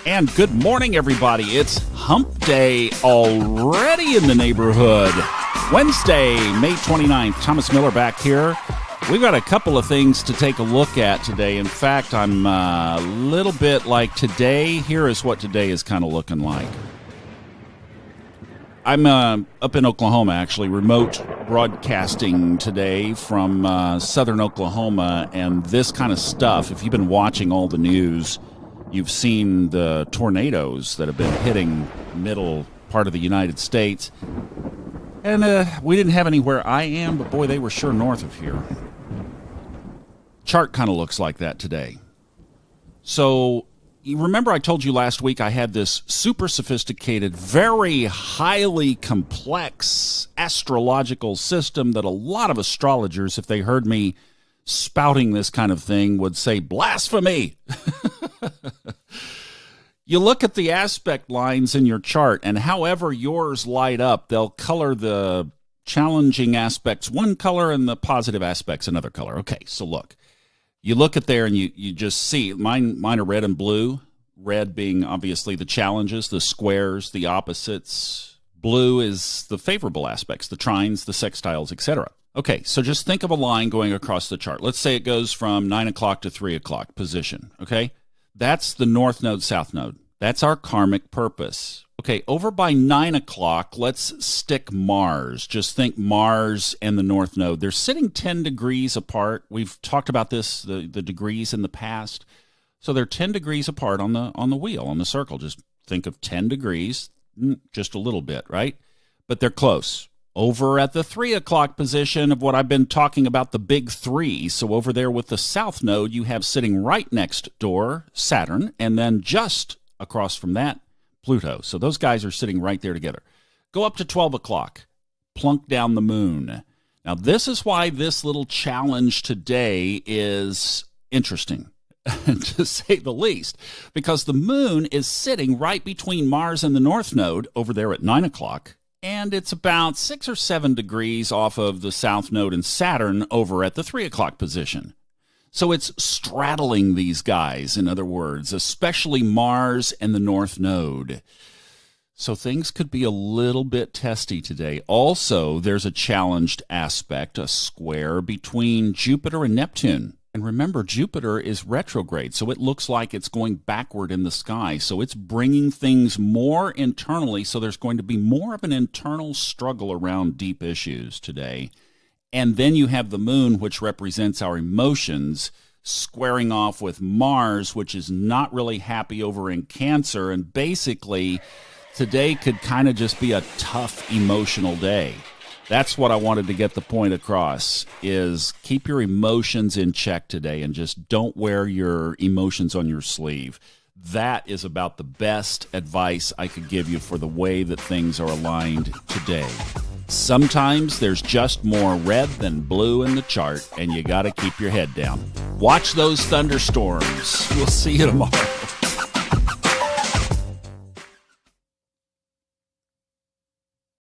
And good morning, everybody. It's Hump Day already in the neighborhood. Wednesday, May 29th. Thomas Miller back here. We've got a couple of things to take a look at today. In fact, I'm a little bit like today. Here is what today is kind of looking like. I'm up in Oklahoma, actually, remote broadcasting today from southern Oklahoma, and this kind of stuff, if you've been watching all the news, you've seen the tornadoes that have been hitting middle part of the United States. And we didn't have any where I am, but boy, they were sure north of here. Chart kind of looks like that today. So you remember I told you last week I had this super sophisticated, very highly complex astrological system that a lot of astrologers, if they heard me spouting this kind of thing, would say, blasphemy! You look at the aspect lines in your chart, and however yours light up, they'll color the challenging aspects one color and the positive aspects another color. Okay, so look. You look at there and you just see, mine are red and blue, red being obviously the challenges, the squares, the opposites. Blue is the favorable aspects, the trines, the sextiles, etc. Okay, so just think of a line going across the chart. Let's say it goes from 9 o'clock to 3 o'clock position, okay? That's the north node, south node. That's our karmic purpose. Okay, over by 9 o'clock, let's stick Mars. Just think Mars and the north node. They're sitting 10 degrees apart. We've talked about this, the degrees in the past. So they're 10 degrees apart on the wheel, on the circle. Just think of 10 degrees, just a little bit, right? But they're close. Over at the 3 o'clock position of what I've been talking about, the big three. So over there with the south node, you have sitting right next door Saturn, and then just across from that, Pluto. So those guys are sitting right there together. Go up to 12 o'clock, plunk down the moon. Now, this is why this little challenge today is interesting, to say the least, because the moon is sitting right between Mars and the north node over there at 9 o'clock, and it's about 6 or 7 degrees off of the south node and Saturn over at the 3 o'clock position. So it's straddling these guys, in other words, especially Mars and the North Node. So things could be a little bit testy today. Also, there's a challenged aspect, a square between Jupiter and Neptune. And remember, Jupiter is retrograde, so it looks like it's going backward in the sky. So it's bringing things more internally, so there's going to be more of an internal struggle around deep issues today. And then you have the moon, which represents our emotions, squaring off with Mars, which is not really happy over in Cancer. And basically, today could kind of just be a tough emotional day. That's what I wanted to get the point across, is keep your emotions in check today and just don't wear your emotions on your sleeve. That is about the best advice I could give you for the way that things are aligned today. Sometimes there's just more red than blue in the chart, and you got to keep your head down. Watch those thunderstorms. We'll see you tomorrow.